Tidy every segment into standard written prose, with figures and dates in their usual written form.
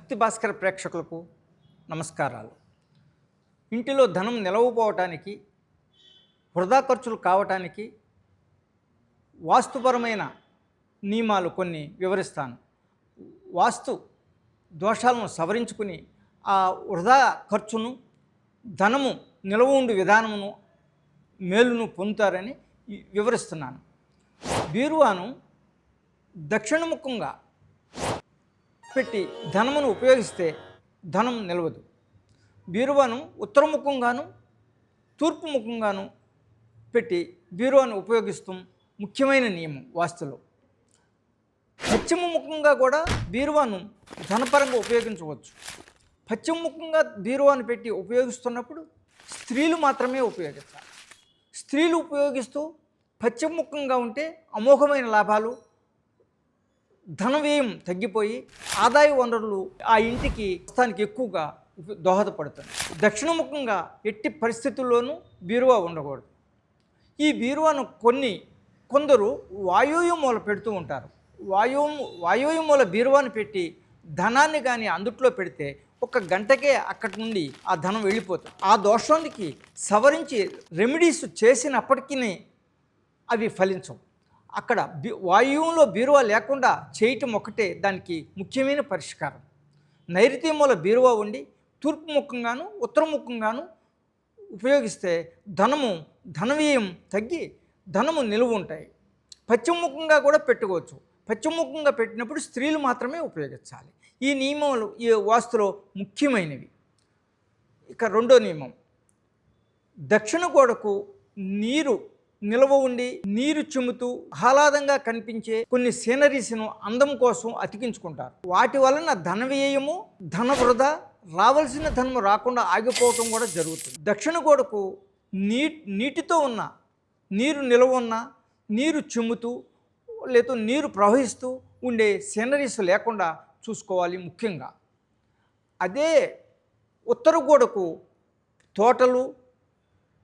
భక్తి భాస్కర్ ప్రేక్షకులకు నమస్కారాలు. ఇంటిలో ధనం నిలవపోవటానికి, వృధా ఖర్చులు కావటానికి వాస్తుపరమైన నియమాలు కొన్ని వివరిస్తాను. వాస్తు దోషాలను సవరించుకుని ఆ వృధా ఖర్చును, ధనము నిలవ ఉండు విధానమును, మేలును పొందుతారని వివరిస్తున్నాను. బీరువాను దక్షిణముఖంగా పెట్టి ధనమును ఉపయోగిస్తే ధనం నిలవదు. బీరువాను ఉత్తరముఖంగాను, తూర్పు ముఖంగాను పెట్టి బీరువాను ఉపయోగిస్తాం ముఖ్యమైన నియమం వాస్తులో. పశ్చిమ ముఖంగా కూడా బీరువాను ధనపరంగా ఉపయోగించవచ్చు. పశ్చిమ ముఖంగా బీరువాను పెట్టి ఉపయోగిస్తున్నప్పుడు స్త్రీలు మాత్రమే ఉపయోగించాలి. స్త్రీలు ఉపయోగిస్తూ పశ్చిమ ముఖంగా ఉంటే అమోఘమైన లాభాలు, ధన వ్యయం తగ్గిపోయి ఆదాయ వనరులు ఆ ఇంటికి వస్తానికి ఎక్కువగా దోహదపడుతుంది. దక్షిణముఖంగా ఎట్టి పరిస్థితుల్లోనూ బీరువా ఉండకూడదు. ఈ బీరువాను కొందరు వాయువ్య మూల పెడుతూ ఉంటారు. వాయువ్య మూల బీరువాను పెట్టి ధనాన్ని కానీ అందుట్లో పెడితే ఒక గంటకే అక్కడి నుండి ఆ ధనం వెళ్ళిపోతుంది. ఆ దోషానికి సవరించి రెమెడీస్ చేసినప్పటికీ అవి ఫలించవు. అక్కడ వాయువులో బీరువా లేకుండా చేయటం ఒకటే దానికి ముఖ్యమైన పరిష్కారం. నైరుతి మూల బీరువా ఉండి తూర్పు ముఖంగాను, ఉత్తర ముఖంగాను ఉపయోగిస్తే ధనవ్యయం తగ్గి ధనము నిలువ ఉంటాయి. పశ్చిమ ముఖంగా కూడా పెట్టుకోవచ్చు. పశ్చిమ ముఖంగా పెట్టినప్పుడు స్త్రీలు మాత్రమే ఉపయోగించాలి. ఈ నియమాలు ఈ వాస్తులో ముఖ్యమైనవి. ఇక రెండో నియమం, దక్షిణ గోడకు నీరు నిల్వ ఉండి నీరు చిమ్ముతూ ఆహ్లాదంగా కనిపించే కొన్ని సీనరీస్ను అందం కోసం అతికించుకుంటారు. వాటి వలన ధన వ్యయము, ధన వృధా, రావాల్సిన ధనము రాకుండా ఆగిపోవటం కూడా జరుగుతుంది. దక్షిణ గోడకు నీటితో ఉన్న నీరు నిల్వ ఉన్న, నీరు చిమ్ముతూ లేదా నీరు ప్రవహిస్తూ ఉండే సీనరీస్ లేకుండా చూసుకోవాలి ముఖ్యంగా. అదే ఉత్తర గోడకు తోటలు,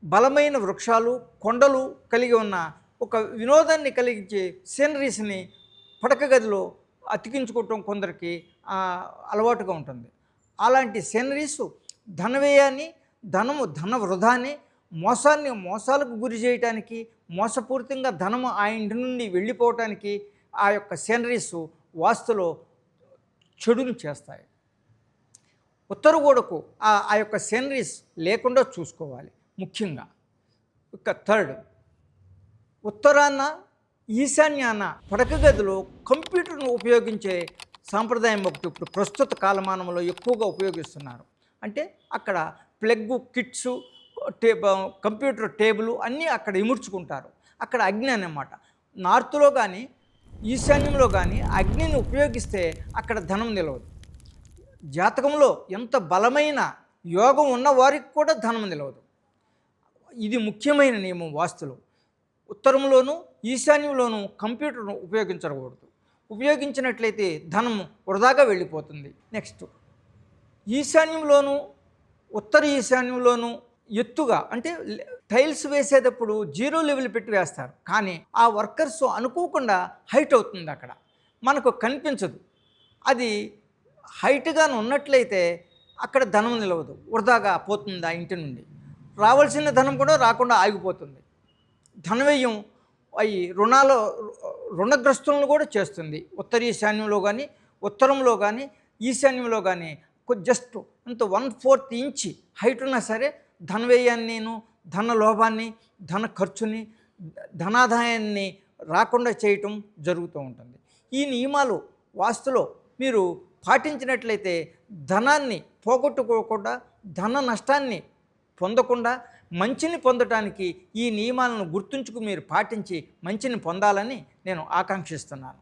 బలమైన వృక్షాలు, కొండలు కలిగి ఉన్న ఒక వినోదాన్ని కలిగించే సీనరీస్ని పడక గదిలో అతికించుకోవటం కొందరికి అలవాటుగా ఉంటుంది. అలాంటి సీనరీస్ ధన వ్యయాన్ని, ధన వృధాన్ని, మోసాలకు గురి చేయటానికి, మోసపూరితంగా ధనము ఆ ఇంటి నుండి వెళ్ళిపోవటానికి ఆ యొక్క సీనరీస్ వాస్తులో చెడును చేస్తాయి. ఉత్తర గోడకు ఆ యొక్క సీనరీస్ లేకుండా చూసుకోవాలి ముఖ్యంగా. ఇక థర్డ్, ఉత్తరాన ఈశాన్యాన పడక గదిలో కంప్యూటర్ను ఉపయోగించే సాంప్రదాయం ఒకటి ఇప్పుడు ప్రస్తుత కాలమానంలో ఎక్కువగా ఉపయోగిస్తున్నారు. అంటే అక్కడ ప్లగ్ కిట్స్, కంప్యూటర్ టేబుల్ అన్నీ అక్కడ ఇముడ్చుకుంటారు. అక్కడ అగ్ని అన్నమాట. నార్త్లో కానీ ఈశాన్యంలో కానీ అగ్నిని ఉపయోగిస్తే అక్కడ ధనం నిలవదు. జాతకంలో ఎంత బలమైన యోగం ఉన్న వారికి కూడా ధనం నిలవదు. ఇది ముఖ్యమైన నియమం వాస్తులో. ఉత్తరంలోనూ ఈశాన్యంలోనూ కంప్యూటర్ను ఉపయోగించకూడదు. ఉపయోగించినట్లయితే ధనము వృధాగా వెళ్ళిపోతుంది. నెక్స్ట్, ఈశాన్యంలోనూ ఉత్తర ఈశాన్యంలోనూ ఎత్తుగా అంటే టైల్స్ వేసేటప్పుడు 0 లెవెల్ పెట్టి వేస్తారు. కానీ ఆ వర్కర్స్ అనుకోకుండా హైట్ అవుతుంది, అక్కడ మనకు కనిపించదు. అది హైట్గా ఉన్నట్లయితే అక్కడ ధనం నిలవదు, వృధాగా పోతుంది. ఆ ఇంటి నుండి రావాల్సిన ధనం కూడా రాకుండా ఆగిపోతుంది. ధనవ్యయం అవి రుణగ్రస్తులను కూడా చేస్తుంది. ఉత్తర ఈశాన్యంలో కానీ, ఉత్తరంలో కానీ, ఈశాన్యంలో కానీ జస్ట్ అంత 1/4 ఇంచ్ హైట్ ఉన్నా సరే ధనవ్యయాన్ని, ధన లోభాన్ని, ధన ఖర్చుని, ధనాదాయాన్ని రాకుండా చేయటం జరుగుతూ ఉంటుంది. ఈ నియమాలు వాస్తులో మీరు పాటించినట్లయితే ధనాన్ని పోగొట్టుకోకుండా, ధన నష్టాన్ని పొందకుండా మంచిని పొందటానికి ఈ నియమాలను గుర్తుంచుకు మీరు పాటించి మంచిని పొందాలని నేను ఆకాంక్షిస్తున్నాను.